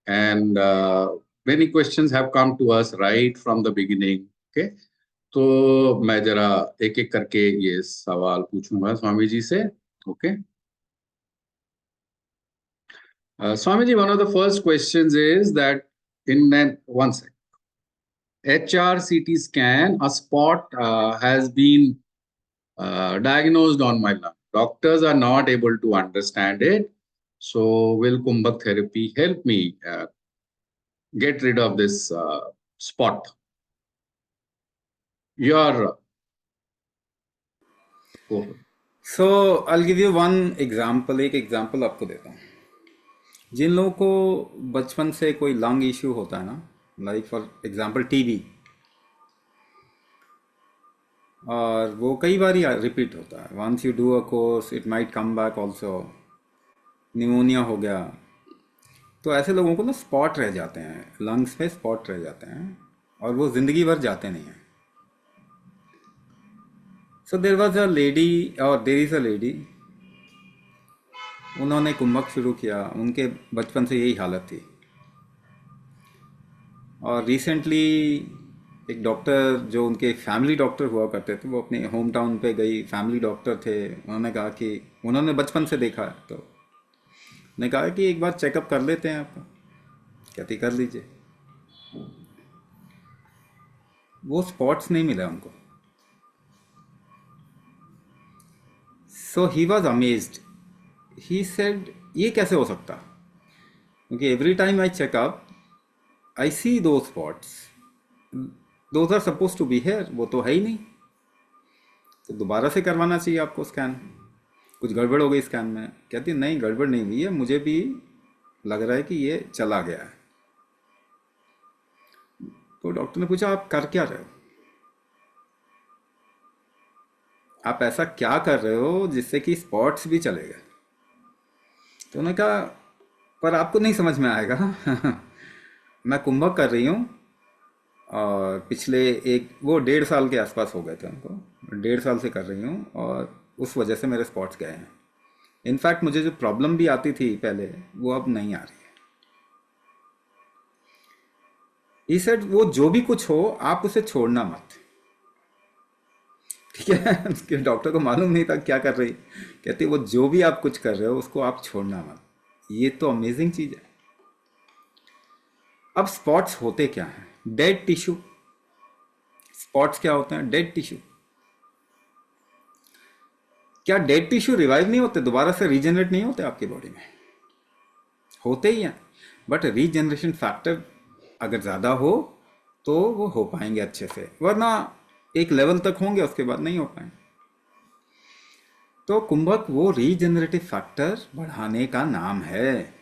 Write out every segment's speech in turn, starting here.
and many questions have come to us right from the beginning. Okay, तो मैं जरा एक एक करके ये सवाल पूछूंगा स्वामी जी से. Okay. Swamiji, one of the first questions is that one sec, HRCT scan, a spot has been diagnosed on my lung. Doctors are not able to understand it. So, will Kumbhak therapy help me get rid of this spot? Your So, I'll give you one example. एक example आपको देता हूँ. जिन लोगों को बचपन से कोई lung issue होता है ना, लाइक फॉर एग्जांपल टीबी, और वो कई बार रिपीट होता है. Once you do a course it might come back also. Pneumonia हो गया, तो ऐसे लोगों को ना स्पॉट रह जाते हैं, लंग्स पे स्पॉट रह जाते हैं, और वो ज़िंदगी भर जाते नहीं हैं. सो देर वॉज अ लेडी, और देर इज़ अ लेडी, उन्होंने कुंभक शुरू किया. उनके बचपन से यही हालत थी. और रिसेंटली एक डॉक्टर जो उनके फैमिली डॉक्टर हुआ करते थे, वो अपने होम टाउन पे गई. फैमिली डॉक्टर थे. उन्होंने कहा कि उन्होंने बचपन से देखा है, तो ने कहा कि एक बार चेकअप कर लेते हैं आपका. कहती कर लीजिए. वो स्पॉट्स नहीं मिला उनको. So he was amazed. He said ये कैसे हो सकता, क्योंकि every time I checkup I see दो spots, those are suppose to be here. वो तो है ही नहीं. तो दोबारा से करवाना चाहिए आपको स्कैन. कुछ गड़बड़ हो गई स्कैन में. कहती है नहीं, गड़बड़ नहीं हुई है, मुझे भी लग रहा है कि ये चला गया है. तो डॉक्टर ने पूछा आप कर क्या रहे हो, आप ऐसा क्या कर रहे हो जिससे कि स्पॉट्स भी चले गए. तो उन्होंने कहा पर आपको नहीं समझ में आएगा. मैं कुंभक कर रही हूँ, और पिछले वो 1.5 साल के आसपास हो गए थे उनको. 1.5 साल से कर रही हूँ, और उस वजह से मेरे स्पॉट्स गए हैं. इनफैक्ट मुझे जो प्रॉब्लम भी आती थी पहले, वो अब नहीं आ रही है. ही सेड वो जो भी कुछ हो आप उसे छोड़ना मत. ठीक है. उसके डॉक्टर को मालूम नहीं था क्या कर रही. कहती वो जो भी आप कुछ कर रहे हो उसको आप छोड़ना मत. ये तो अमेजिंग चीज़ है. अब स्पॉट्स होते क्या हैं? Dead tissue. स्पॉट्स क्या होते हैं? Dead tissue. क्या डेड टिश्यू रिवाइव नहीं होते, दोबारा से रीजनरेट नहीं होते आपकी बॉडी में? होते ही हैं, बट रीजनरेशन फैक्टर अगर ज़्यादा हो तो वो हो पाएंगे अच्छे से, वरना एक लेवल तक होंगे, उसके बाद नहीं हो पाएंगे. तो कुंभक वो रीजनरेटिव फैक्टर बढ़ाने का नाम है.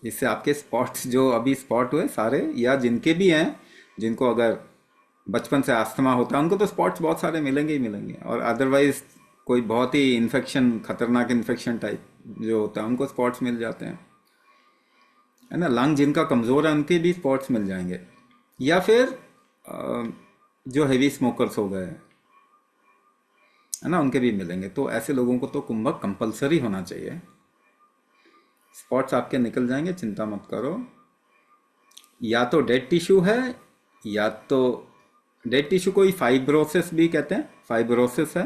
इससे आपके स्पॉट्स जो अभी स्पॉट हुए सारे, या जिनके भी हैं, जिनको अगर बचपन से अस्थमा होता है उनको तो स्पॉट्स बहुत सारे मिलेंगे ही मिलेंगे. और अदरवाइज कोई बहुत ही इन्फेक्शन, खतरनाक इन्फेक्शन टाइप जो होता है, उनको स्पॉट्स मिल जाते हैं, है ना. लंग जिनका कमज़ोर है उनके भी स्पॉट्स मिल जाएंगे. या फिर जो हेवी स्मोकर्स हो गए, है ना, उनके भी मिलेंगे. तो ऐसे लोगों को तो कुंभक कंपलसरी होना चाहिए. स्पॉट्स आपके निकल जाएंगे, चिंता मत करो. या तो डेड टिश्यू है, या तो डेड टिश्यू को ही फाइब्रोसिस भी कहते हैं. फाइब्रोसिस है.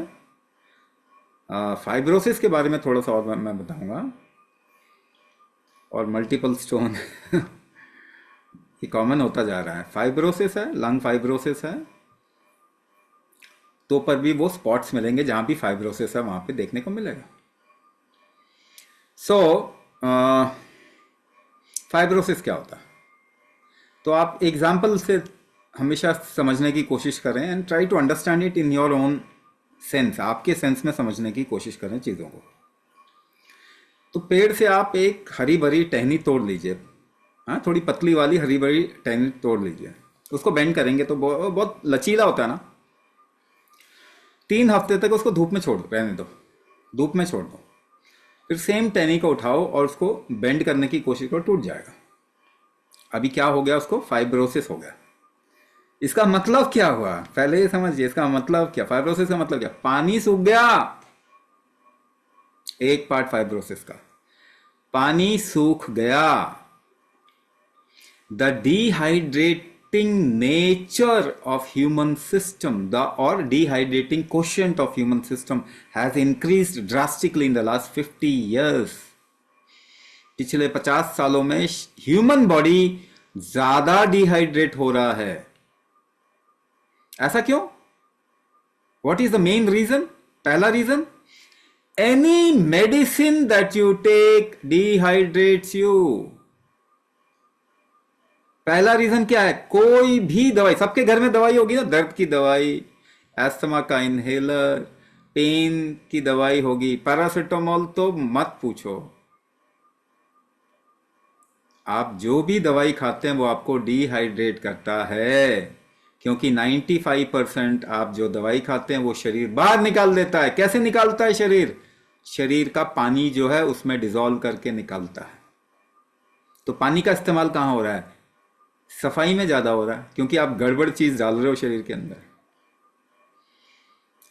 फाइब्रोसिस के बारे में थोड़ा सा और मैं बताऊंगा. और मल्टीपल स्टोन ये कॉमन होता जा रहा है. फाइब्रोसिस है, लंग फाइब्रोसिस है, तो पर भी वो स्पॉट्स मिलेंगे. जहाँ भी फाइब्रोसिस है वहाँ पे देखने को मिलेगा. सो फाइब्रोसिस क्या होता है, तो आप एग्जाम्पल से हमेशा समझने की कोशिश करें, and try to understand it in your own sense. आपके सेंस में समझने की कोशिश करें चीज़ों को. तो पेड़ से आप एक हरी भरी टहनी तोड़ लीजिए. हाँ, थोड़ी पतली वाली हरी भरी टहनी तोड़ लीजिए. उसको बेंड करेंगे तो बहुत लचीला होता है ना. 3 हफ्ते तक उसको धूप में छोड़ दो, रहने दो, धूप में छोड़ दो. फिर सेम टहनी को उठाओ और उसको बेंड करने की कोशिश करो, टूट जाएगा. अभी क्या हो गया, उसको फाइब्रोसिस हो गया. इसका मतलब क्या हुआ, पहले ये समझिए. इसका मतलब क्या, फाइब्रोसिस का मतलब क्या? पानी सूख गया, एक पार्ट फाइब्रोसिस का. पानी सूख गया। The dehydrating nature of human system, the or dehydrating quotient of human system has increased drastically in the last 50 years. पिछले 50 सालों में ह्यूमन बॉडी ज्यादा डिहाइड्रेट हो रहा है। ऐसा क्यों? What is the main reason? पहला reason, any medicine that you take dehydrates you. पहला रीजन क्या है? कोई भी दवाई, सबके घर में दवाई होगी ना, दर्द की दवाई, एस्थमा का इनहेलर, पेन की दवाई होगी, पैरासिटामोल तो मत पूछो। आप जो भी दवाई खाते हैं वो आपको डिहाइड्रेट करता है, क्योंकि 95% आप जो दवाई खाते हैं वो शरीर बाहर निकाल देता है। कैसे निकालता है शरीर? शरीर का पानी जो है उसमें डिसॉल्व करके निकालता है। तो पानी का इस्तेमाल कहाँ हो रहा है? सफाई में ज्यादा हो रहा है, क्योंकि आप गड़बड़ चीज डाल रहे हो शरीर के अंदर।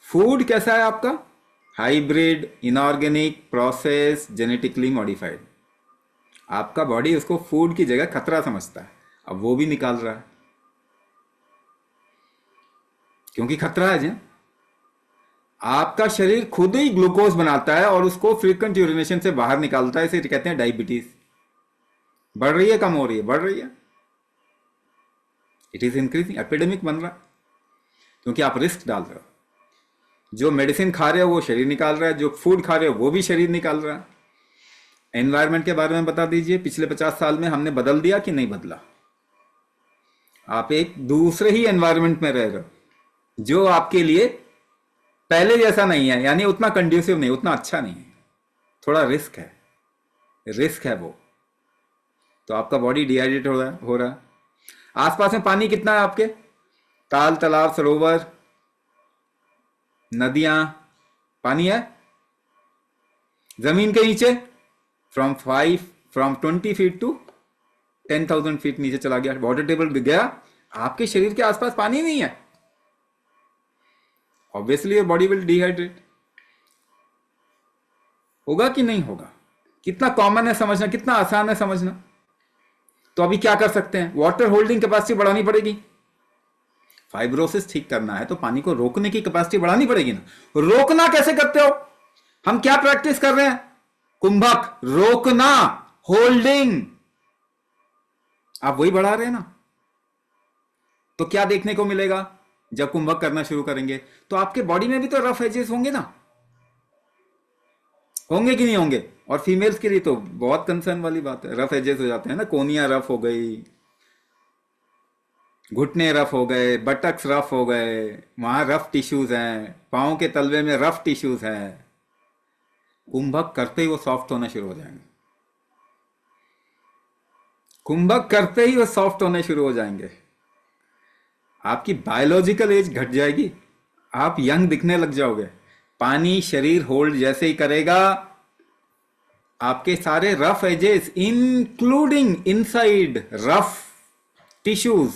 फूड कैसा है आपका? Hybrid, inorganic, process, genetically modified. आपका बॉडी उसको फूड की जगह खतरा समझता है, अब वो भी निकाल रहा है, क्योंकि खतरा है जी। आपका शरीर खुद ही ग्लूकोज बनाता है और उसको फ्रीक्वेंट यूरिनेशन से बाहर निकालता है। इसे कहते हैं डायबिटीज। बढ़ रही है, कम हो रही है? बढ़ रही है। इट इज इंक्रीजिंग, एपिडेमिक बन रहा है, क्योंकि आप रिस्क डाल रहे हो। जो मेडिसिन खा रहे हो वो शरीर निकाल रहा है, जो फूड खा रहे हो वो भी शरीर निकाल रहा है। एनवायरमेंट के बारे में बता दीजिए, पिछले 50 साल में हमने बदल दिया कि नहीं बदला? आप एक दूसरे ही एनवायरमेंट में रह रहे हो, जो आपके लिए पहले जैसा नहीं है, यानी उतना कंड्यूसिव नहीं, उतना अच्छा नहीं है, थोड़ा रिस्क है, रिस्क है वो। तो आपका बॉडी डिहाइड्रेट हो रहा है। आसपास में पानी कितना है आपके? ताल, तालाब, सरोवर, नदियां, पानी है। जमीन के नीचे फ्रॉम 20 फीट टू 10,000 फीट नीचे चला गया, वाटर टेबल गया। आपके शरीर के आसपास पानी नहीं है, obviously your body will dehydrate. होगा कि नहीं होगा? कितना कॉमन है समझना, कितना आसान है समझना। तो अभी क्या कर सकते हैं? वाटर होल्डिंग कैपेसिटी बढ़ानी पड़ेगी। फाइब्रोसिस ठीक करना है तो पानी को रोकने की कैपेसिटी बढ़ानी पड़ेगी ना। रोकना कैसे करते हो? हम क्या प्रैक्टिस कर रहे हैं? कुंभक, रोकना, होल्डिंग। आप वही बढ़ा रहे हैं ना। तो क्या देखने को मिलेगा जब कुंभक करना शुरू करेंगे? तो आपके बॉडी में भी तो रफ एजेस होंगे ना, होंगे कि नहीं होंगे? और फीमेल्स के लिए तो बहुत कंसर्न वाली बात है, रफ एजेस हो जाते हैं ना। कोनियां रफ हो गई, घुटने रफ हो गए, बटक्स रफ हो गए, वहां रफ टिश्यूज हैं, पाँव के तलवे में रफ टिश्यूज हैं। कुंभक करते ही वो सॉफ्ट होना शुरू हो जाएंगे। कुंभक करते ही वो सॉफ्ट होने शुरू हो जाएंगे। आपकी बायोलॉजिकल एज घट जाएगी, आप यंग दिखने लग जाओगे। पानी शरीर होल्ड जैसे ही करेगा, आपके सारे rough edges including inside rough tissues,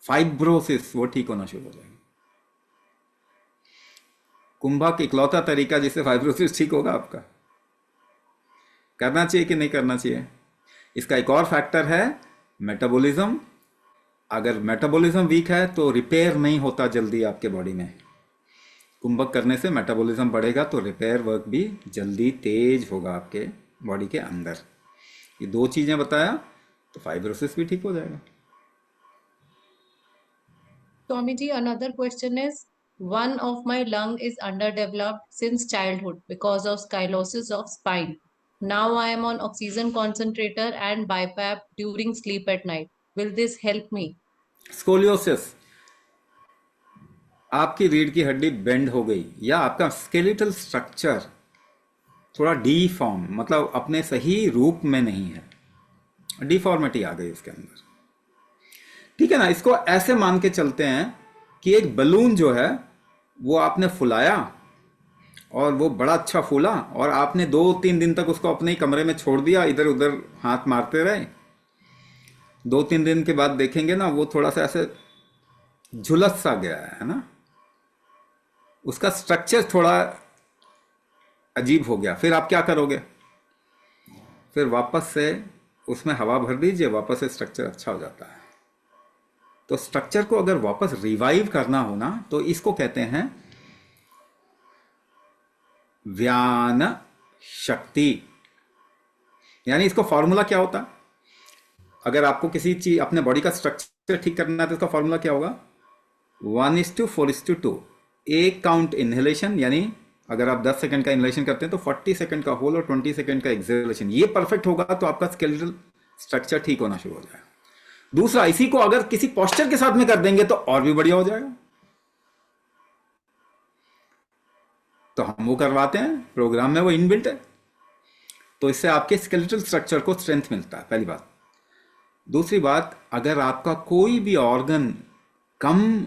fibrosis, वो ठीक होना शुरू हो जाएंगे। कुंभक इकलौता तरीका जिससे फाइब्रोसिस ठीक होगा आपका। करना चाहिए कि नहीं करना चाहिए? इसका एक और फैक्टर है मेटाबॉलिज्म। अगर मेटाबॉलिज्म वीक है तो रिपेयर नहीं होता जल्दी आपके बॉडी में। कुंभक करने से मेटाबॉलिज्म बढ़ेगा तो रिपेयर वर्क भी जल्दी तेज होगा आपके बॉडी के अंदर। ये दो चीजें बताया तो फाइब्रोसिस भी ठीक हो जाएगा। Swami ji, another question is, one of my lung is underdeveloped since childhood because of scoliosis of spine. Now I am on oxygen concentrator and BiPAP during sleep at night. Will this help me? Scoliosis, आपकी रीढ़ की हड्डी bend हो गई, या आपका skeletal structure थोड़ा D Pharm, मतलब अपने सही रूप में नहीं है, डिफॉर्मिटी आ गई उसके अंदर। ठीक है ना। इसको ऐसे मान के चलते हैं कि एक बलून जो है वो आपने फुलाया और वो बड़ा अच्छा फूला, और आपने 2-3 दिन तक उसको अपने ही कमरे में छोड़ दिया, इधर उधर हाथ मारते रहे। 2-3 दिन के बाद देखेंगे ना वो थोड़ा सा ऐसे झुलस सा गया है ना, उसका स्ट्रक्चर थोड़ा अजीब हो गया। फिर आप क्या करोगे? फिर वापस से उसमें हवा भर दीजिए, वापस से स्ट्रक्चर अच्छा हो जाता है। तो स्ट्रक्चर को अगर वापस रिवाइव करना हो ना, तो इसको कहते हैं व्यान शक्ति। यानी इसको फॉर्मूला क्या होता है, अगर आपको किसी चीज अपने बॉडी का स्ट्रक्चर ठीक करना है तो इसका फॉर्मूला क्या होगा, 1:4:2। एक काउंट इनहेलेशन, यानी अगर आप 10 सेकंड का इनहेलेशन करते हैं तो 40 सेकंड का होल और 20 सेकंड का एक्सहेलेशन। ये परफेक्ट होगा तो आपका स्केलेटल स्ट्रक्चर ठीक होना शुरू हो जाएगा। दूसरा, इसी को अगर किसी पोस्चर के साथ में कर देंगे तो और भी बढ़िया हो जाएगा। तो हम वो करवाते हैं, प्रोग्राम में वो इनबिल्ट है, तो इससे आपके स्केलेटल स्ट्रक्चर को स्ट्रेंथ मिलता है, पहली बात। दूसरी बात, अगर आपका कोई भी ऑर्गन कम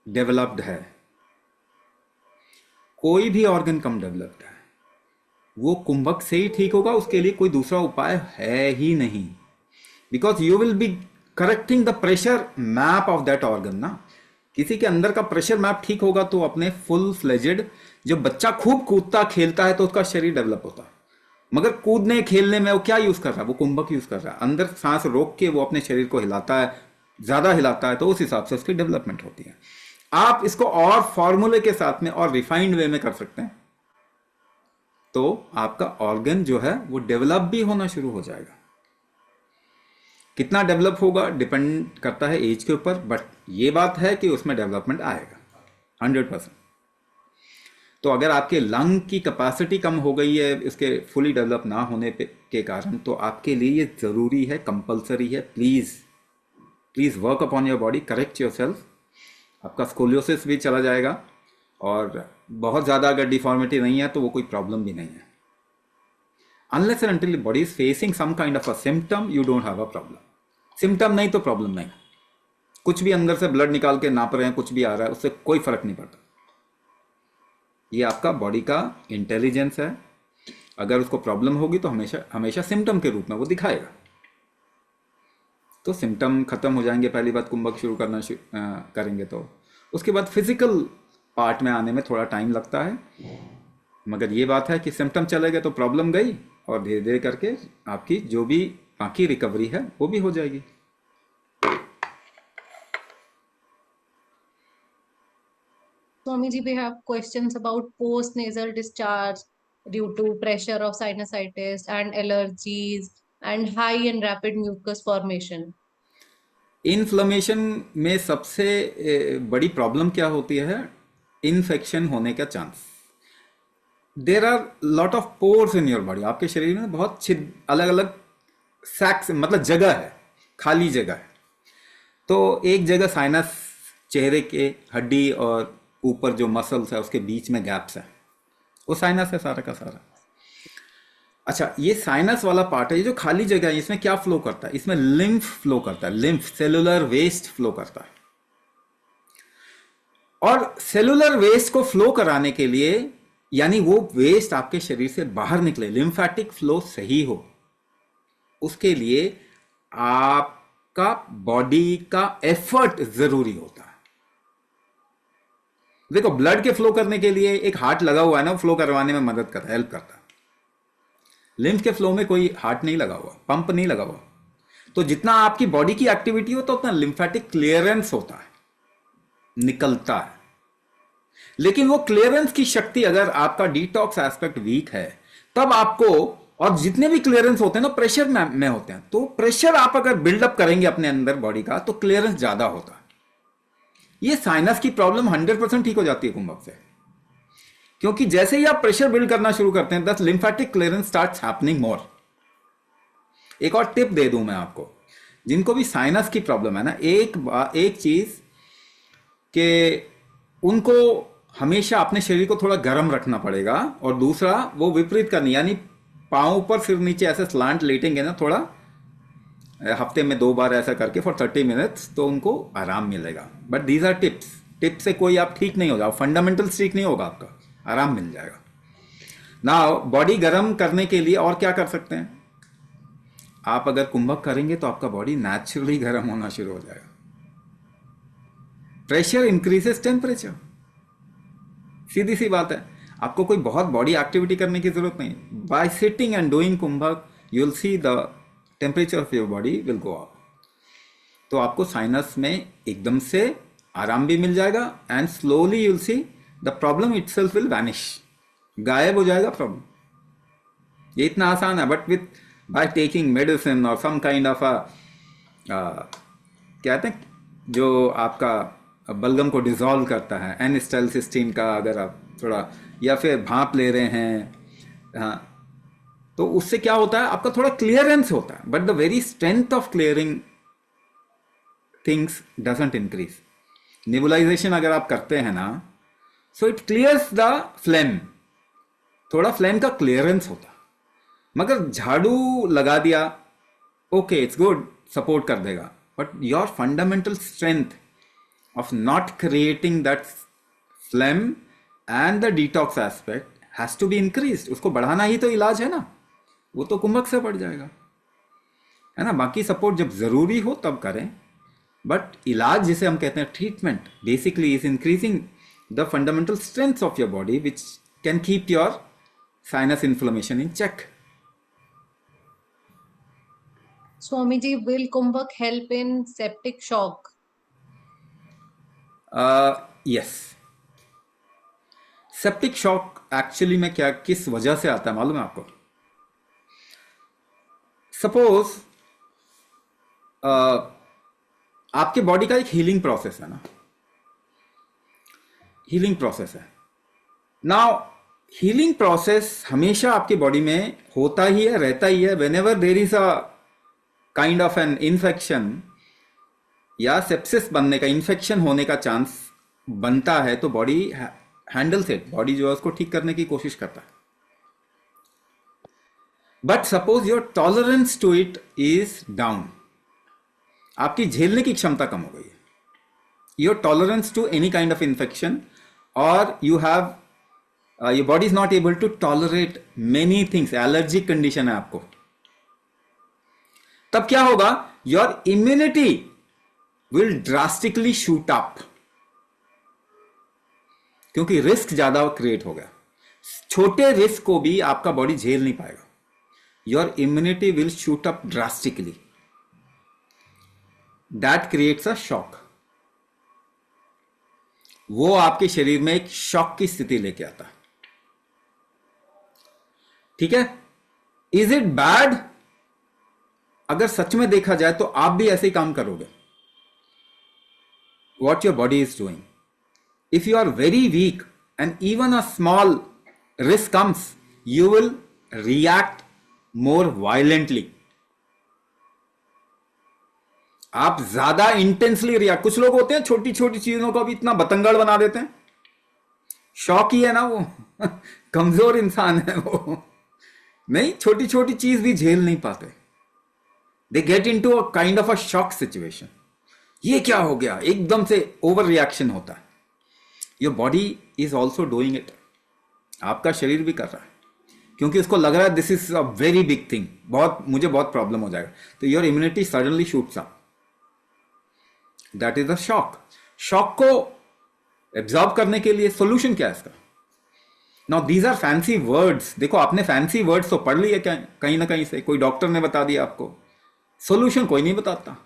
डेवलप्ड है, कोई भी ऑर्गन कम डेवलप्ड है, वो कुंभक से ही ठीक होगा, उसके लिए कोई दूसरा उपाय है ही नहीं। Because you will be correcting the pressure map of that organ ना। किसी के अंदर का प्रेशर मैप ठीक होगा तो अपने फुल फ्लेजेड, जो बच्चा खूब कूदता खेलता है तो उसका शरीर डेवलप होता है, मगर कूदने खेलने में वो क्या यूज कर रहा है, वो कुंभक यूज कर रहा है। अंदर सांस रोक के वो अपने शरीर को हिलाता है, ज्यादा हिलाता है, तो उस हिसाब से उसकी डेवलपमेंट होती है। आप इसको और फॉर्मूले के साथ में और रिफाइंड वे में कर सकते हैं, तो आपका ऑर्गन जो है वो डेवलप भी होना शुरू हो जाएगा। कितना डेवलप होगा डिपेंड करता है एज के ऊपर, बट ये बात है कि उसमें डेवलपमेंट आएगा 100%। तो अगर आपके लंग की कैपेसिटी कम हो गई है इसके फुली डेवलप ना होने के कारण, तो आपके लिए ये ज़रूरी है, कंपलसरी है, please work upon your body, correct your self. आपका स्कोलियोसिस भी चला जाएगा, और बहुत ज़्यादा अगर डिफॉर्मिटी नहीं है तो वो कोई प्रॉब्लम भी नहीं है। Unless and until body is facing some kind of a symptom, you don't have a problem. Symptom नहीं तो प्रॉब्लम नहीं। कुछ भी अंदर से ब्लड निकाल के नाप रहे हैं, कुछ भी आ रहा है, उससे कोई फर्क नहीं पड़ता। ये आपका बॉडी का इंटेलिजेंस है। अगर उसको प्रॉब्लम होगी तो हमेशा हमेशा सिम्टम के रूप में वो दिखाएगा। तो सिम्टम खत्म हो जाएंगे, पहली बात कुंभक शुरू करना करेंगे तो उसके बाद फिजिकल पार्ट में आने में थोड़ा टाइम लगता है, मगर ये बात है कि सिम्टम चले गए तो प्रॉब्लम गई, और धीरे धीरे करके आपकी जो भी बाकी रिकवरी है वो भी हो जाएगी। Swamiji, we have questions about post-nasal discharge due to pressure of sinusitis and allergies and high and rapid mucus formation. Inflammation में सबसे बड़ी प्रॉब्लम क्या होती है, इन्फेक्शन होने का chance. There are lot of pores in your body. आपके शरीर में बहुत अलग अलग सैक्स, मतलब जगह है, खाली जगह है। तो एक जगह साइनस, चेहरे के हड्डी और ऊपर जो मसल्स है उसके बीच में गैप्स है, वो साइनस है सारा का सारा। अच्छा, ये साइनस वाला पार्ट है, ये जो खाली जगह है, इसमें क्या फ्लो करता है, इसमें लिम्फ फ्लो करता है, लिम्फ सेलुलर वेस्ट फ्लो करता है। और सेलुलर वेस्ट को फ्लो कराने के लिए, यानी वो वेस्ट आपके शरीर से बाहर निकले, लिम्फेटिक फ्लो सही हो, उसके लिए आपका बॉडी का एफर्ट जरूरी होता है। देखो, ब्लड के फ्लो करने के लिए एक हार्ट लगा हुआ है ना, फ्लो करवाने में मदद करता है, हेल्प करता है। लिम्फ के फ्लो में कोई हार्ट नहीं लगा हुआ, पंप नहीं लगा हुआ। तो जितना आपकी बॉडी की एक्टिविटी होता है उतना लिम्फेटिक क्लियरेंस होता है, निकलता है। लेकिन वो क्लियरेंस की शक्ति, अगर आपका डिटॉक्स एस्पेक्ट वीक है, तब आपको, और जितने भी क्लियरेंस होते हैं ना प्रेशर में होते हैं, तो प्रेशर आप अगर बिल्डअप करेंगे अपने अंदर बॉडी का, तो क्लियरेंस ज्यादा होता है। ये साइनस की प्रॉब्लम 100% ठीक हो जाती है कुंभक से, क्योंकि जैसे ही आप प्रेशर बिल्ड करना शुरू करते हैं, दस लिम्फेटिक क्लियरेंस स्टार्ट्स हैपनिंग मोर। एक और टिप दे दूं मैं आपको, जिनको भी साइनस की प्रॉब्लम है ना, एक चीज कि उनको हमेशा अपने शरीर को थोड़ा गर्म रखना पड़ेगा, और दूसरा वो विपरीत करनी, यानी पाँव ऊपर सिर नीचे ऐसे स्लांट लेटेंगे ना, थोड़ा हफ्ते में 2 बार ऐसा करके फॉर 30 मिनट्स, तो उनको आराम मिलेगा। बट दीज आर टिप्स से कोई आप ठीक नहीं होगा, फंडामेंटल ठीक नहीं होगा, आपका आराम मिल जाएगा ना। बॉडी गर्म करने के लिए और क्या कर सकते हैं, आप अगर कुंभक करेंगे तो आपका बॉडी नेचुरली गर्म होना शुरू हो जाएगा। प्रेशर इंक्रीजेस टेम्परेचर, सीधी सी बात है। आपको कोई बहुत बॉडी एक्टिविटी करने की जरूरत नहीं, by sitting and doing kumbhak you will see the temperature of your body will go up. तो आपको साइनस में एकदम से आराम भी मिल जाएगा and slowly you will see the problem itself will vanish, गायब हो जाएगा प्रॉब्लम। ये इतना आसान है, but with bye taking medicine और सम काइंड ऑफ अ कहते हैं जो आपका बलगम को डिसॉल्व करता है, एनिस्टाइलसिस्टीन का अगर आप थोड़ा, या फिर भाप ले रहे हैं, हाँ, तो उससे क्या होता है आपका थोड़ा क्लियरेंस होता है, but the very strength of clearing things doesn't increase. Nebulisation अगर आप करते हैं ना, so it clears the phlegm, थोड़ा फ्लेम का क्लियरेंस होता है। मगर झाड़ू लगा दिया, ओके इट्स गुड, सपोर्ट कर देगा, but your fundamental strength of not creating that phlegm and the detox aspect has to be increased। उसको बढ़ाना ही तो इलाज है ना, वो तो कुंभक से बढ़ जाएगा, है ना। बाकी सपोर्ट जब जरूरी हो तब करें, बट इलाज जिसे हम कहते हैं treatment, basically is increasing the fundamental strength of your body which can keep your sinus inflammation in check. Swamiji, will Kumbhak help in septic shock? Yes, septic shock actually में क्या, किस वजह से आता है मालूम है आपको? सपोज आपके बॉडी का एक हीलिंग प्रोसेस है ना, हीलिंग प्रोसेस है। नाउ हीलिंग प्रोसेस हमेशा आपके बॉडी में होता ही है, रहता ही है। When ever there is a kind of an infection या सेप्सिस बनने का, इन्फेक्शन होने का चांस बनता है, तो बॉडी हैंडल्स इट, बॉडी जो है उसको ठीक करने की कोशिश करता है। But suppose your tolerance to it is down, आपकी झेलने की क्षमता कम हो गई है, your tolerance to any kind of infection, और you have your body is not able to tolerate many things, allergic condition है आपको, तब क्या होगा? Your immunity will drastically shoot up, क्योंकि रिस्क ज्यादा क्रिएट हो गया। छोटे रिस्क को भी आपका बॉडी झेल नहीं पाएगा, your immunity will shoot up drastically, that creates a shock. वो आपके शरीर में एक शॉक की स्थिति लेके आता है, ठीक है। Is it bad? अगर सच में देखा जाए तो आप भी ऐसे ही काम करोगे। What your body is doing. If you are very weak and even a small risk comes, you will react more violently. आप ज्यादा इंटेंसली रिएक्ट, कुछ लोग होते हैं छोटी छोटी चीजों को भी इतना बतंगड़ बना देते हैं, शौक ही है ना वो कमजोर इंसान है वो, नहीं, छोटी छोटी चीज भी झेल नहीं पाते। They get into a kind of a shock situation, ये क्या हो गया, एकदम से ओवर रिएक्शन होता है। Your body is also doing it, आपका शरीर भी कर रहा है, क्योंकि उसको लग रहा है this is a very big thing, मुझे बहुत प्रॉब्लम हो जाएगा, तो your immunity suddenly shoots up, that is a shock. Shock को एब्जॉर्ब करने के लिए सोल्यूशन क्या है इसका? Now these are fancy words, देखो आपने फैंसी वर्ड्स तो पढ़ लिए क्या कहीं ना कहीं से, कोई डॉक्टर ने बता दिया आपको, सोल्यूशन कोई नहीं बताता,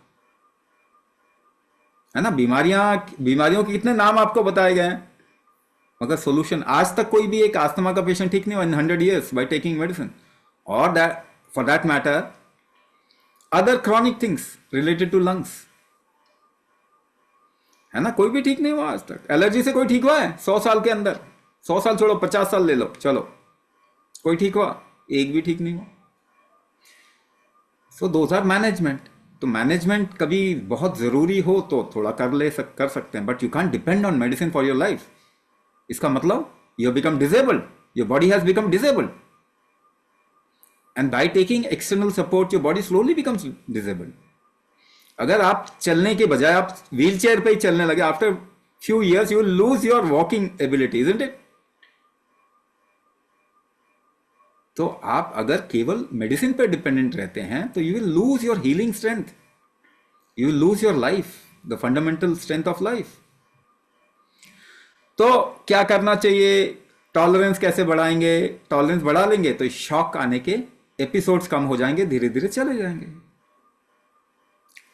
है ना। बीमारियों के कितने नाम आपको बताए गए हैं, मगर सोल्यूशन आज तक कोई भी एक अस्थमा का पेशेंट ठीक नहीं हुआ in 100 years by taking medicine, और that for that matter other chronic things related to lungs, है ना। कोई भी ठीक नहीं हुआ आज तक। एलर्जी से कोई ठीक हुआ है 100 साल के अंदर? 100 साल छोड़ो, 50 साल ले लो, चलो, कोई ठीक हुआ? एक भी ठीक नहीं हुआ। So those are management. तो मैनेजमेंट कभी बहुत जरूरी हो तो थोड़ा कर सकते हैं, but you can't depend on medicine for your life. इसका मतलब you have become disabled, your body has become disabled, and by taking external support your body slowly becomes disabled. अगर आप चलने के बजाय आप व्हील चेयर पे ही चलने लगे, after few years you will lose your walking ability, isn't it? तो आप अगर केवल मेडिसिन पर डिपेंडेंट रहते हैं तो you will lose your healing strength, you will lose your life, the fundamental strength of life. तो क्या करना चाहिए? टॉलरेंस कैसे बढ़ाएंगे? टॉलरेंस बढ़ा लेंगे तो शॉक आने के एपिसोड्स कम हो जाएंगे, धीरे धीरे चले जाएंगे।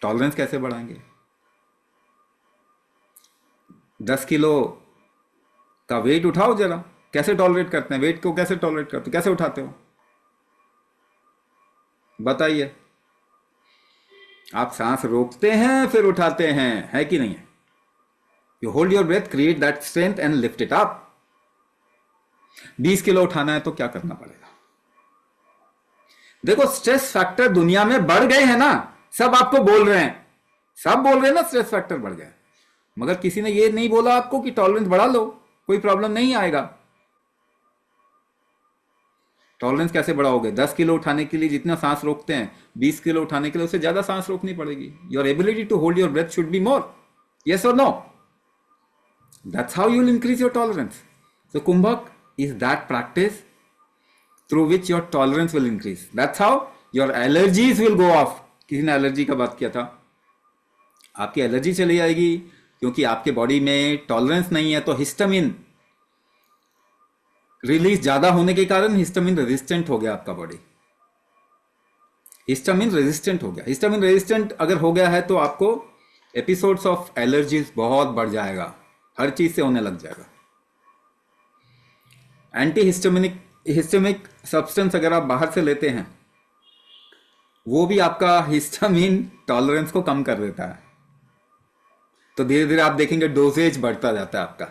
टॉलरेंस कैसे बढ़ाएंगे? 10 किलो का वेट उठाओ जरा, कैसे टॉलरेट करते हैं? वेट को कैसे टॉलरेट करते हो, कैसे उठाते हो बताइए? आप सांस रोकते हैं फिर उठाते हैं, है कि नहीं है? You hold your breath, create that strength and lift it up. 20 kilo उठाना है तो क्या करना पड़ेगा? देखो, स्ट्रेस फैक्टर दुनिया में बढ़ गए हैं ना, सब आपको बोल रहे हैं, सब बोल रहे हैं ना स्ट्रेस फैक्टर बढ़ गए, मगर किसी ने ये नहीं बोला आपको कि टॉलरेंस बढ़ा लो, कोई प्रॉब्लम नहीं आएगा। टॉलरेंस कैसे बढ़ाओगे? 10 किलो उठाने के लिए जितना सांस रोकते हैं, 20 किलो उठाने के लिए उससे ज्यादा सांस रोकनी पड़ेगी। Your ability to hold your breath should be more, yes और no? That's how you will increase your tolerance. So kumbhak is that practice through which your tolerance will increase. That's how your allergies will go off. किसी ने allergy का बात किया था, आपकी allergy चली जाएगी क्योंकि आपके बॉडी में टॉलरेंस नहीं है। तो हिस्टामिन रिलीज ज्यादा होने के कारण हिस्टामिन रेजिस्टेंट हो गया आपका बॉडी, हिस्टामिन रेजिस्टेंट हो गया। हिस्टामिन रेजिस्टेंट अगर हो गया है तो आपको एपिसोड्स ऑफ एलर्जीज बहुत बढ़ जाएगा, हर चीज से होने लग जाएगा। एंटी हिस्टामिक सब्सटेंस अगर आप बाहर से लेते हैं, वो भी आपका हिस्टामिन टॉलरेंस को कम कर देता है। तो धीरे धीरे आप देखेंगे डोजेज बढ़ता जाता है आपका,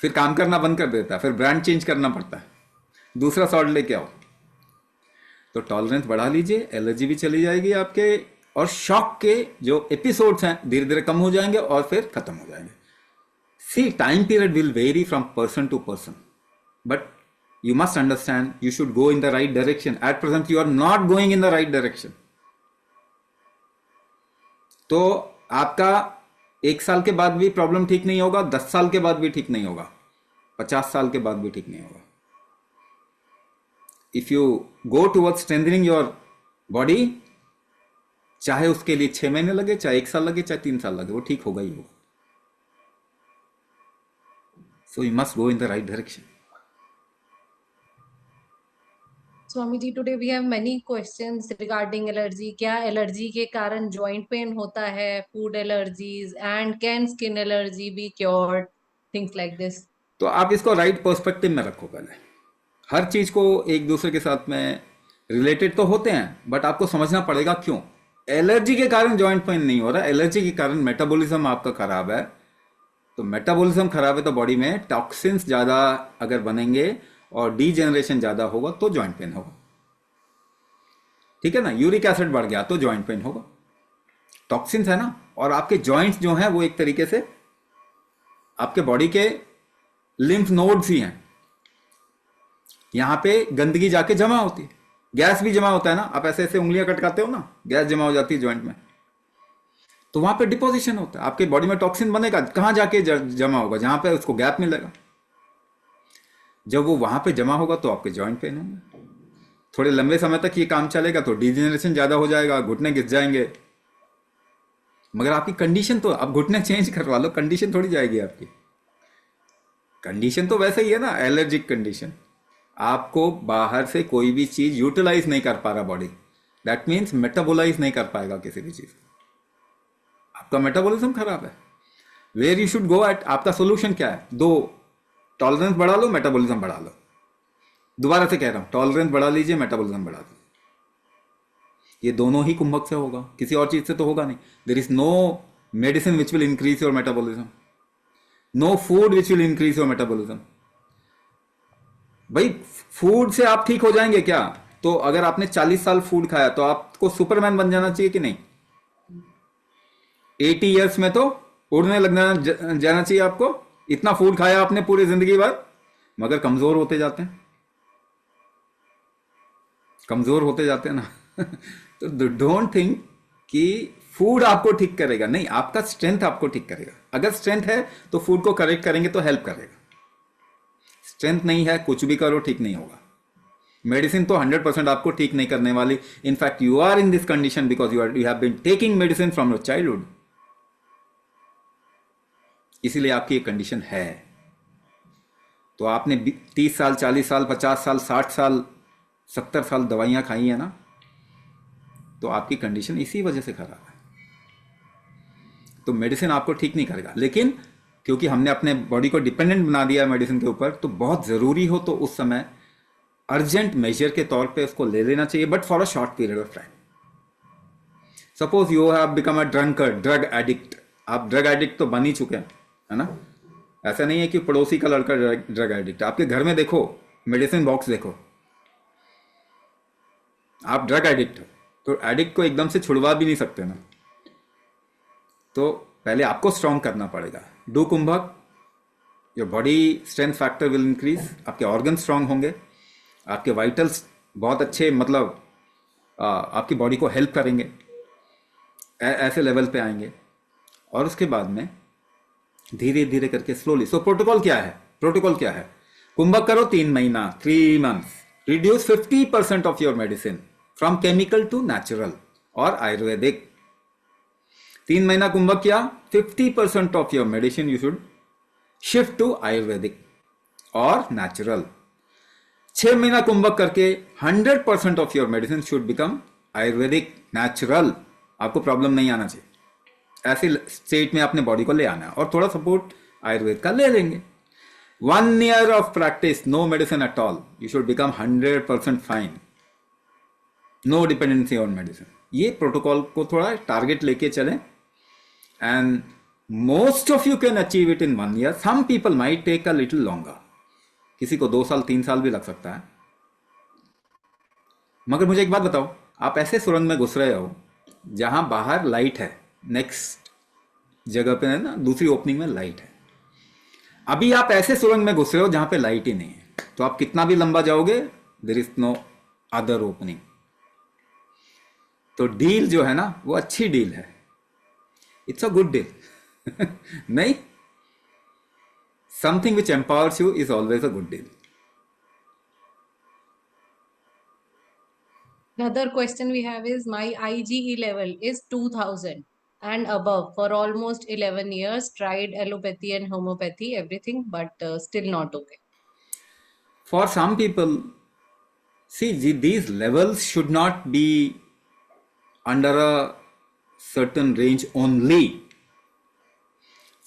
फिर काम करना बंद कर देता है, फिर ब्रांड चेंज करना पड़ता है, दूसरा सॉल्ट लेके आओ। तो टॉलरेंस बढ़ा लीजिए, एलर्जी भी चली जाएगी आपके, और शॉक के जो एपिसोड्स हैं धीरे धीरे कम हो जाएंगे और फिर खत्म हो जाएंगे। See, time period will vary from person to person, but you must understand you should go in the right direction. At present you are not going in the right direction. तो आपका 1 साल के बाद भी प्रॉब्लम ठीक नहीं होगा, 10 साल के बाद भी ठीक नहीं होगा, 50 साल के बाद भी ठीक नहीं होगा। If you go towards strengthening your body, चाहे उसके लिए 6 महीने लगे, चाहे 1 साल लगे, चाहे 3 साल लगे, वो ठीक होगा ही होगा। So you must go in the right direction. Swamiji, today we have many questions regarding allergy. क्या एलर्जी के कारण joint pain होता है, food allergies, and can skin allergy be cured, things like this. तो आप इसको राइट पर्सपेक्टिव में रखो। पहले हर चीज को एक दूसरे के साथ में रिलेटेड तो होते हैं, बट आपको समझना पड़ेगा क्यों। एलर्जी के कारण जॉइंट पेन नहीं हो रहा, एलर्जी के कारण मेटाबॉलिज्म आपका खराब है। तो मेटाबॉलिज्म खराब है तो बॉडी में टॉक्सिन्स ज्यादा अगर बनेंगे और डीजेनरेशन ज्यादा होगा तो जॉइंट पेन होगा, ठीक है ना। यूरिक एसिड बढ़ गया तो जॉइंट पेन होगा, टॉक्सिन्स है ना। और आपके जॉइंट्स जो हैं वो एक तरीके से आपके बॉडी के लिम्फ नोड्स ही हैं, यहां पे गंदगी जाके जमा होती है, गैस भी जमा होता है ना। आप ऐसे ऐसे उंगलियां कटकाते हो ना, गैस जमा हो जाती है जॉइंट में, तो वहां पे डिपोजिशन होता है। आपके बॉडी में टॉक्सिन बनेगा, कहां जाके जमा होगा? जहां पे उसको गैप मिलेगा। जब वो वहां पे जमा होगा तो आपके जॉइंट पेन होंगे। थोड़े लंबे समय तक ये काम चलेगा तो डिजेनरेशन ज्यादा हो जाएगा, घुटने घिस जाएंगे। मगर आपकी कंडीशन तो, अब घुटने चेंज करवा लो, कंडीशन थोड़ी जाएगी आपकी। कंडीशन तो वैसे ही है ना, एलर्जिक कंडीशन। आपको बाहर से कोई भी चीज यूटिलाइज नहीं कर पा रहा बॉडी, दैट मीन्स मेटाबोलाइज नहीं कर पाएगा किसी भी चीज को, आपका मेटाबॉलिज्म खराब है। Where you should go at, आपका सोल्यूशन क्या है? 2, टॉलरेंस बढ़ा लो, मेटाबॉलिज्म बढ़ा लो। दोबारा से कह रहा हूं, टॉलरेंस बढ़ा लीजिए, मेटाबॉलिज्म बढ़ा लो। ये दोनों ही कुंभक से होगा, किसी और चीज से तो होगा नहीं। There is no medicine which will increase your metabolism, no food which will increase your metabolism. भाई फूड से आप ठीक हो जाएंगे क्या? तो अगर आपने 40 साल फूड खाया तो आपको सुपरमैन बन जाना चाहिए कि नहीं? 80 ईयर्स में तो उड़ने लगना जाना चाहिए आपको। इतना फूड खाया आपने पूरी जिंदगी भर, मगर कमजोर होते जाते हैं, कमजोर होते जाते हैं ना। तो डोंट थिंक कि फूड आपको ठीक करेगा, नहीं, आपका स्ट्रेंथ आपको ठीक करेगा। अगर स्ट्रेंथ है तो फूड को करेक्ट करेंगे तो हेल्प करेगा। स्ट्रेंथ नहीं है, कुछ भी करो ठीक नहीं होगा। मेडिसिन तो 100% आपको ठीक नहीं करने वाली। In fact you are in this condition because you have been taking medicine from your childhood, इसीलिए आपकी ये कंडीशन है। तो आपने 30 साल, 40 साल, 50 साल, 60 साल, 70 साल दवाइयाँ खाई है ना, तो आपकी कंडीशन इसी वजह से खराब है। तो मेडिसिन आपको ठीक नहीं करेगा, लेकिन क्योंकि हमने अपने बॉडी को डिपेंडेंट बना दिया है मेडिसिन के ऊपर, तो बहुत ज़रूरी हो तो उस समय अर्जेंट मेजर के तौर पे उसको ले लेना चाहिए, but for a short period of time. Suppose you have become a drunker, drug addict, आप ड्रग एडिक्ट तो बन ही चुके हैं, है ना। ऐसा नहीं है कि पड़ोसी का लड़का ड्रग एडिक्ट, आपके घर में देखो, मेडिसिन बॉक्स देखो, आप ड्रग एडिक्ट हो, तो एडिक्ट को एकदम से छुड़वा भी नहीं सकते ना, तो पहले आपको स्ट्रांग करना पड़ेगा। Do kumbhak, your body strength factor will increase, आपके ऑर्गन स्ट्रांग होंगे, आपके वाइटल्स बहुत अच्छे, मतलब आपकी बॉडी को हेल्प करेंगे, ऐसे लेवल पे आएंगे। और उसके बाद में धीरे धीरे करके स्लोली। सो प्रोटोकॉल क्या है? प्रोटोकॉल क्या है? कुंभक करो 3 महीना, 3 months, reduce 50% of your medicine from chemical to natural और आयुर्वेदिक। 3 महीना कुंभक किया, 50% of your medicine you should shift to Ayurvedic और नेचुरल। 6 महीना कुंभक करके 100% of your medicine should become Ayurvedic, natural. आपको प्रॉब्लम नहीं आना चाहिए, ऐसे स्टेट में अपने बॉडी को ले आना है, और थोड़ा सपोर्ट आयुर्वेद का ले लेंगे। 1 year of practice, no medicine at all, you should become 100% fine, no dependency on medicine. ये प्रोटोकॉल को थोड़ा टारगेट लेके चलें, and most of you can achieve it in 1 year। Some people might take a little longer, किसी को 2 साल 3 साल भी लग सकता है। मगर मुझे एक बात बताओ, आप ऐसे सुरंग में घुस रहे हो जहां बाहर लाइट है, नेक्स्ट जगह पे है ना, दूसरी ओपनिंग में लाइट है। अभी आप ऐसे सुरंग में घुस रहे हो जहां पे लाइट ही नहीं है, तो आप कितना भी लंबा जाओगे, there is no other opening. तो डील जो है ना, वो अच्छी डील है, इट्स अ गुड डील नहीं, something which empowers you is always a good deal. Another question we have is, my IgE level is 2000 and above for almost 11 years. Tried allopathy and homeopathy, everything, but still not okay. For some people, see, these levels should not be under a certain range only.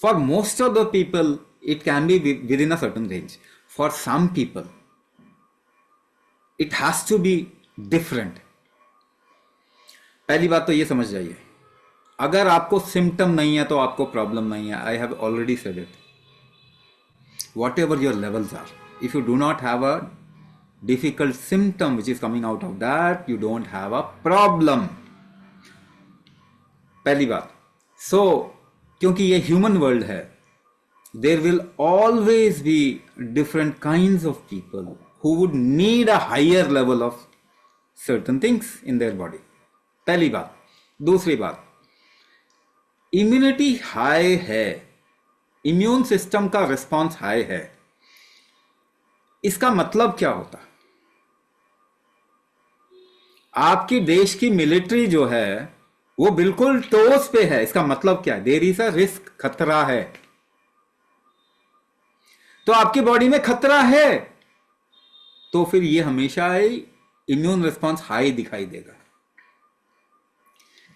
For most of the people, it can be within a certain range. For some people, it has to be different. पहली बात तो ये समझ जाइए, अगर आपको symptom नहीं है तो आपको प्रॉब्लम नहीं है। I have already said it, whatever your levels are, if you do not have a difficult symptom which is coming out of that, you don't have a problem, पहली बात। So क्योंकि ये human world है, there will always be different kind of people who would need a higher level of certain things in their body, पहली बात। दूसरी बात, immunity high है, इम्यून सिस्टम का रिस्पॉन्स हाई है, इसका मतलब क्या होता? आपकी देश की मिलिट्री जो है वो बिल्कुल टोस पे है, इसका मतलब क्या है? देयर इज अ रिस्क, खतरा है। तो आपकी बॉडी में खतरा है, तो फिर ये हमेशा इम्यून रिस्पॉन्स हाई दिखाई देगा।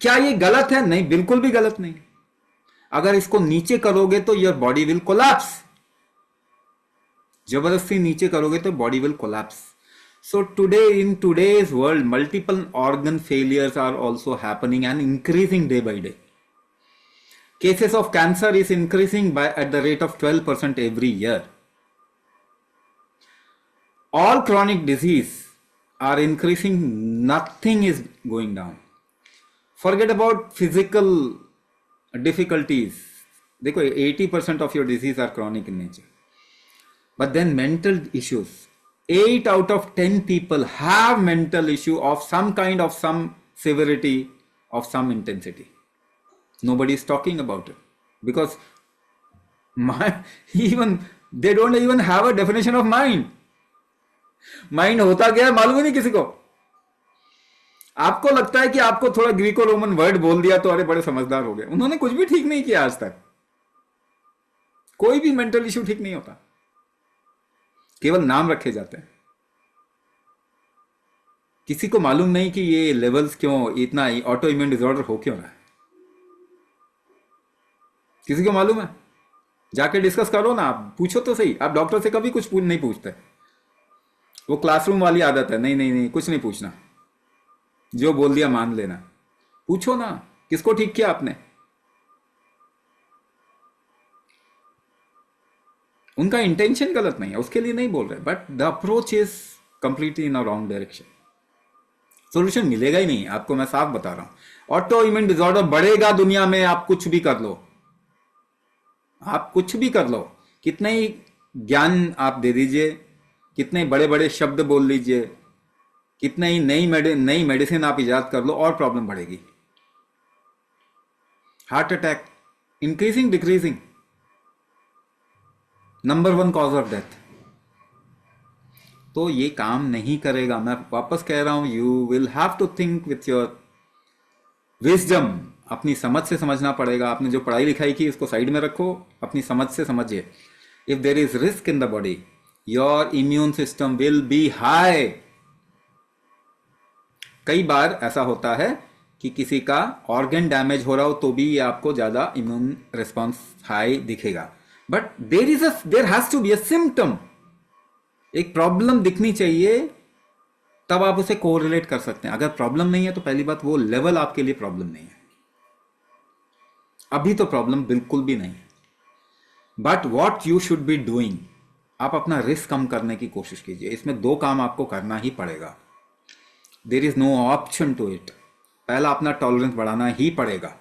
क्या ये गलत है? नहीं, बिल्कुल भी गलत नहीं। अगर इसको नीचे करोगे तो योर बॉडी विल कोलैप्स, जबरदस्ती नीचे करोगे तो body will collapse. So today, in today's world, multiple organ failures are also happening and increasing day by day. Cases of cancer is increasing by at the rate of 12% every year. All chronic disease are increasing, nothing is going down. Forget about physical difficulties. देखो, 80% of your disease are chronic in nature. But then mental issues. 8 out of 10 people have mental issue of some kind, of some severity, of some intensity. Nobody is talking about it because even they don't even have a definition of mind. Mind होता क्या है मालूम ही नहीं किसी को। आपको लगता है कि आपको थोड़ा ग्रीको रोमन वर्ड बोल दिया तो अरे बड़े समझदार हो गए। उन्होंने कुछ भी ठीक नहीं किया आज तक। कोई भी मेंटल इश्यू ठीक नहीं होता। केवल नाम रखे जाते हैं। किसी को मालूम नहीं कि ये लेवल्स क्यों, इतना ऑटो इम्यून डिसऑर्डर हो क्यों रहा है। किसी को मालूम है? जाके डिस्कस करो ना, आप पूछो तो सही। आप डॉक्टर से कभी कुछ नहीं पूछते, वो क्लासरूम वाली आदत है, नहीं नहीं नहीं कुछ नहीं पूछना, जो बोल दिया मान लेना। पूछो ना, किसको ठीक किया आपने? उनका इंटेंशन गलत नहीं है, उसके लिए नहीं बोल रहे, but the approach is completely in a wrong direction. Solution मिलेगा ही नहीं आपको, मैं साफ बता रहा हूं। ऑटो इम्यून डिसऑर्डर बढ़ेगा दुनिया में, आप कुछ भी कर लो, आप कुछ भी कर लो, कितने ही ज्ञान आप दे दीजिए, कितने बड़े बड़े शब्द बोल लीजिए, कितने ही नई मेडिसिन आप इजाद कर लो, और प्रॉब्लम बढ़ेगी। Heart attack increasing decreasing, number 1 cause of death. तो ये काम नहीं करेगा। मैं वापस कह रहा हूं, you will have to think with your wisdom. अपनी समझ से समझना पड़ेगा। आपने जो पढ़ाई लिखाई की उसको साइड में रखो, अपनी समझ से समझिए। If there is risk in the body, your immune system will be high. कई बार ऐसा होता है कि किसी का ऑर्गन डैमेज हो रहा हो तो भी ये आपको ज्यादा इम्यून रिस्पॉन्स हाई दिखेगा, but there has to be a symptom. एक प्रॉब्लम दिखनी चाहिए, तब आप उसे कोरिलेट कर सकते हैं। अगर प्रॉब्लम नहीं है तो पहली बात, वो लेवल आपके लिए प्रॉब्लम नहीं है। अभी तो प्रॉब्लम बिल्कुल भी नहीं है। But what you should be doing, आप अपना रिस्क कम करने की कोशिश कीजिए। इसमें 2 काम आपको करना ही पड़ेगा, there is no option to it. पहला, अपना टॉलरेंस बढ़ाना ही पड़ेगा।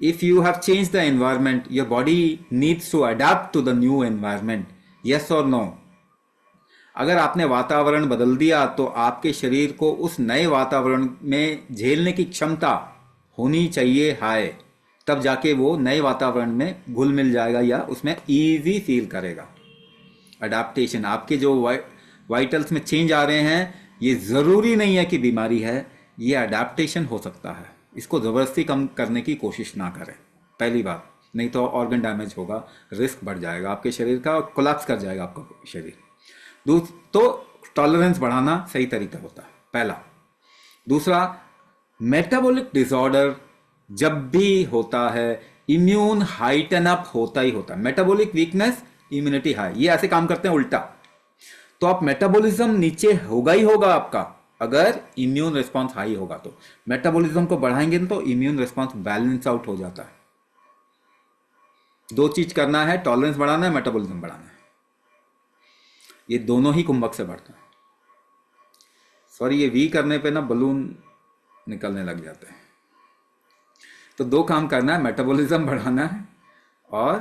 If you have change the environment, your body needs to adapt to the new environment, yes और नो। अगर आपने वातावरण बदल दिया तो आपके शरीर को उस नए वातावरण में झेलने की क्षमता होनी चाहिए हाई, तब जाके वो नए वातावरण में घुल मिल जाएगा या उसमें इजी फील करेगा। अडेप्टेशन, आपके जो वाइटल्स में चेंज आ रहे हैं, ये ज़रूरी नहीं है कि बीमारी है, ये अडेप्टेशन हो सकता है। इसको ज़बरदस्ती कम करने की कोशिश ना करें, पहली बात। नहीं तो ऑर्गन डैमेज होगा, रिस्क बढ़ जाएगा आपके शरीर का, और कोलैप्स कर जाएगा आपका शरीर। तो टॉलरेंस बढ़ाना सही तरीका होता है, पहला। दूसरा, मेटाबॉलिक डिसऑर्डर जब भी होता है, इम्यून हाइटन अप होता ही होता है। मेटाबॉलिक वीकनेस, इम्यूनिटी हाई, ये ऐसे काम करते हैं उल्टा। तो आप मेटाबॉलिज्म नीचे होगा ही होगा आपका, अगर इम्यून रिस्पॉन्स हाई होगा। तो मेटाबॉलिज्म को बढ़ाएंगे तो इम्यून रिस्पॉन्स बैलेंस आउट हो जाता है। 2 चीज करना है, टॉलरेंस बढ़ाना है, मेटाबॉलिज्म बढ़ाना है। ये दोनों ही कुंभक से बढ़ता है। सॉरी, ये वी करने पे ना बलून निकलने लग जाते हैं। तो 2 काम करना है, मेटाबॉलिज्म बढ़ाना है और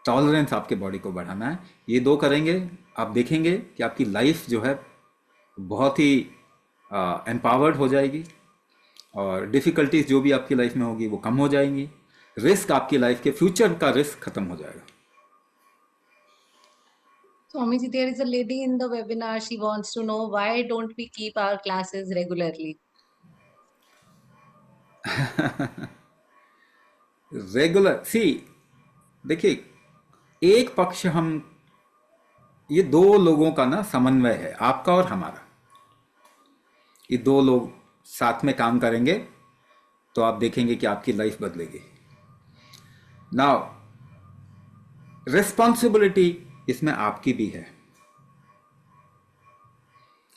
टॉलरेंस आपके बॉडी को बढ़ाना है। ये 2 करेंगे, आप देखेंगे कि आपकी लाइफ जो है बहुत ही एम्पावर्ड हो जाएगी, और डिफिकल्टीज जो भी आपकी लाइफ में होगी वो कम हो जाएंगी। रिस्क, आपकी लाइफ के फ्यूचर का रिस्क खत्म हो जाएगा। Swami ji, there is a lady in the webinar. She wants to know why don't we keep our classes regularly? Regular देखिए, एक पक्ष हम, ये 2 लोगों का ना समन्वय है, आपका और हमारा। ये 2 लोग साथ में काम करेंगे तो आप देखेंगे कि आपकी लाइफ बदलेगी। नाउ, रिस्पॉन्सिबिलिटी इसमें आपकी भी है,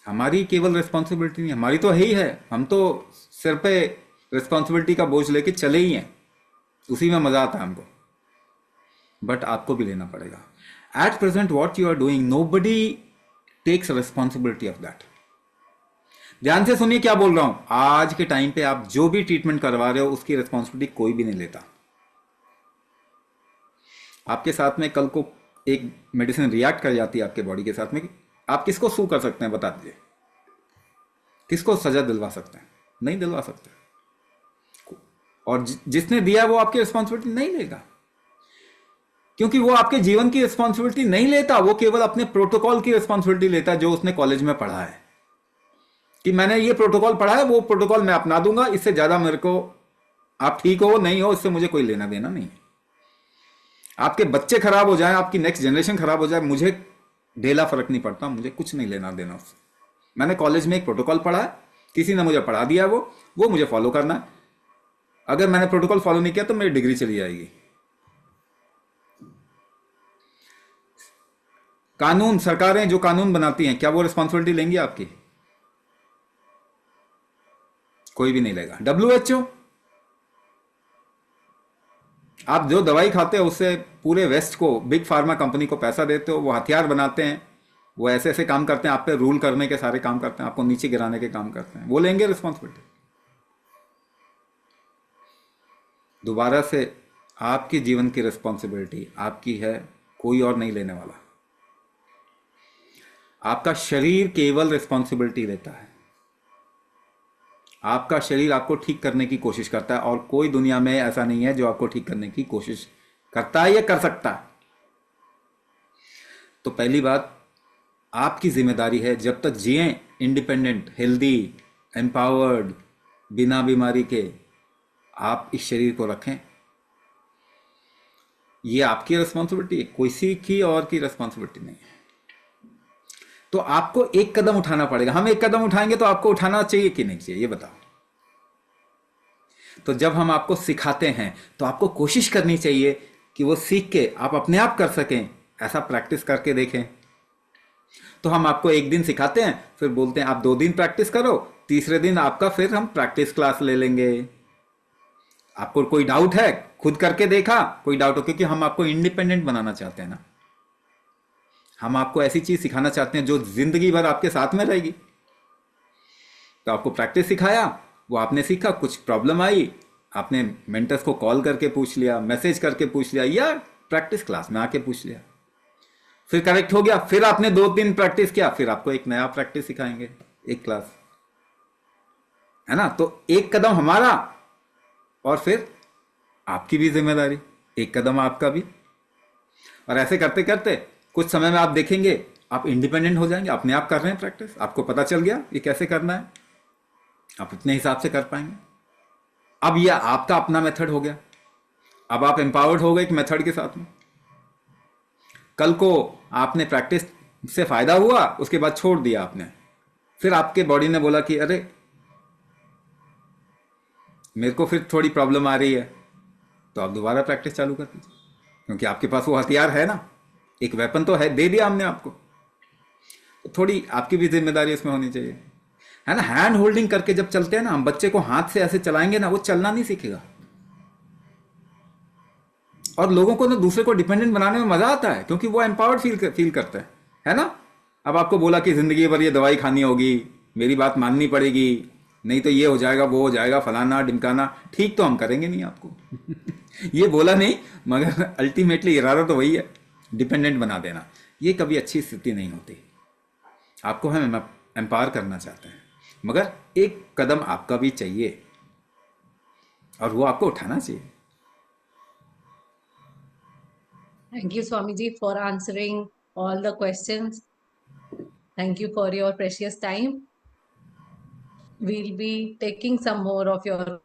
हमारी केवल रिस्पॉन्सिबिलिटी नहीं, हमारी तो है ही है। हम तो सिर पे रिस्पॉन्सिबिलिटी का बोझ लेके चले ही हैं, उसी में मजा आता है हमको, बट आपको भी लेना पड़ेगा। At present what you are doing, nobody takes responsibility of that. ध्यान से सुनिए क्या बोल रहा हूं। आज के टाइम पे आप जो भी ट्रीटमेंट करवा रहे हो उसकी रिस्पॉन्सिबिलिटी कोई भी नहीं लेता। आपके साथ में कल को एक मेडिसिन रिएक्ट कर जाती है आपके बॉडी के साथ में, आप किसको सू कर सकते हैं बता दीजिए? किसको सजा दिलवा सकते हैं? नहीं दिलवा सकते। और जिसने दिया वो आपकी रिस्पॉन्सिबिलिटी नहीं लेगा, क्योंकि वो आपके जीवन की रिस्पॉन्सिबिलिटी नहीं लेता, वो केवल अपने प्रोटोकॉल की रिस्पॉन्सिबिलिटी लेता है जो उसने कॉलेज में पढ़ा है, कि मैंने ये प्रोटोकॉल पढ़ा है, वो प्रोटोकॉल मैं अपना दूंगा, इससे ज्यादा मेरे को, आप ठीक हो नहीं हो इससे मुझे कोई लेना देना नहीं है। आपके बच्चे खराब हो जाएं, आपकी नेक्स्ट जनरेशन खराब हो जाए, मुझे ढेला फर्क नहीं पड़ता, मुझे कुछ नहीं लेना देना उससे। मैंने कॉलेज में एक प्रोटोकॉल पढ़ा है, किसी ने मुझे पढ़ा दिया है, वो मुझे फॉलो करना है। अगर मैंने प्रोटोकॉल फॉलो नहीं किया तो मेरी डिग्री चली जाएगी। कानून, सरकारें जो कानून बनाती हैं, क्या वो रिस्पॉन्सिबिलिटी लेंगी आपकी? कोई भी नहीं लेगा। WHO, आप जो दवाई खाते हो उससे पूरे वेस्ट को, बिग फार्मा कंपनी को पैसा देते हो, वो हथियार बनाते हैं, वो ऐसे ऐसे काम करते हैं, आप पे रूल करने के सारे काम करते हैं, आपको नीचे गिराने के काम करते हैं, वो लेंगे रिस्पॉन्सिबिलिटी। दोबारा से, आपके जीवन की रिस्पॉन्सिबिलिटी आपकी है, कोई और नहीं लेने वाला। आपका शरीर केवल रिस्पॉन्सिबिलिटी लेता है। आपका शरीर आपको ठीक करने की कोशिश करता है, और कोई दुनिया में ऐसा नहीं है जो आपको ठीक करने की कोशिश करता है या कर सकता है। तो पहली बात, आपकी जिम्मेदारी है जब तक जिए इंडिपेंडेंट, हेल्दी, एम्पावर्ड, बिना बीमारी के, आप इस शरीर को रखें। ये आपकी रिस्पॉन्सिबिलिटी है, किसी की और की रिस्पॉन्सिबिलिटी नहीं है। तो आपको एक कदम उठाना पड़ेगा। हम एक कदम उठाएंगे तो आपको उठाना चाहिए कि नहीं चाहिए, ये बताओ। तो जब हम आपको सिखाते हैं तो आपको कोशिश करनी चाहिए कि वो सीख के आप अपने आप कर सकें। ऐसा प्रैक्टिस करके देखें। तो हम आपको एक दिन सिखाते हैं, फिर बोलते हैं आप 2 दिन प्रैक्टिस करो, तीसरे दिन आपका फिर हम प्रैक्टिस क्लास ले लेंगे। आपको कोई डाउट है, खुद करके देखा, कोई डाउट हो, क्योंकि हम आपको इंडिपेंडेंट बनाना चाहते हैं ना। हम आपको ऐसी चीज सिखाना चाहते हैं जो जिंदगी भर आपके साथ में रहेगी। तो आपको प्रैक्टिस सिखाया, वो आपने सीखा, कुछ प्रॉब्लम आई, आपने मेंटर्स को कॉल करके पूछ लिया, मैसेज करके पूछ लिया, या प्रैक्टिस क्लास में आके पूछ लिया, फिर करेक्ट हो गया, फिर आपने 2 दिन प्रैक्टिस किया, फिर आपको एक नया प्रैक्टिस सिखाएंगे, एक क्लास, है ना। तो एक कदम हमारा, और फिर आपकी भी जिम्मेदारी, एक कदम आपका भी। और ऐसे करते करते कुछ समय में आप देखेंगे आप इंडिपेंडेंट हो जाएंगे, अपने आप कर रहे हैं प्रैक्टिस, आपको पता चल गया ये कैसे करना है, आप अपने हिसाब से कर पाएंगे। अब यह आपका अपना मेथड हो गया। अब आप एम्पावर्ड हो गए एक मेथड के साथ में। कल को आपने प्रैक्टिस से फायदा हुआ, उसके बाद छोड़ दिया आपने, फिर आपके बॉडी ने बोला कि अरे मेरे को फिर थोड़ी प्रॉब्लम आ रही है, तो आप दोबारा प्रैक्टिस चालू कर दीजिए, क्योंकि आपके पास वो हथियार है ना, एक वेपन तो है, दे दिया हमने आपको। तो थोड़ी आपकी भी जिम्मेदारी इसमें होनी चाहिए, है ना। हैंड होल्डिंग करके जब चलते हैं ना, हम बच्चे को हाथ से ऐसे चलाएंगे ना, वो चलना नहीं सीखेगा। और लोगों को ना दूसरे को डिपेंडेंट बनाने में मजा आता है, क्योंकि वो एम्पावर्ड फील करते हैं, है ना। अब आपको बोला कि जिंदगी भर ये दवाई खानी होगी, मेरी बात माननी पड़ेगी, नहीं तो ये हो जाएगा, वो हो जाएगा, फलाना ढिमकाना, ठीक तो हम करेंगे नहीं आपको। ये बोला नहीं, मगर अल्टीमेटली इरादा तो वही है, डिपेंडेंट बना देना। ये कभी अच्छी स्थिति नहीं होती। आपको हम एम्पावर करना चाहते हैं, मगर एक कदम आपका भी चाहिए, और वो आपको उठाना चाहिए। Thank you, Swamiji, for answering all the questions. Thank you for your precious time. We'll be taking some more of your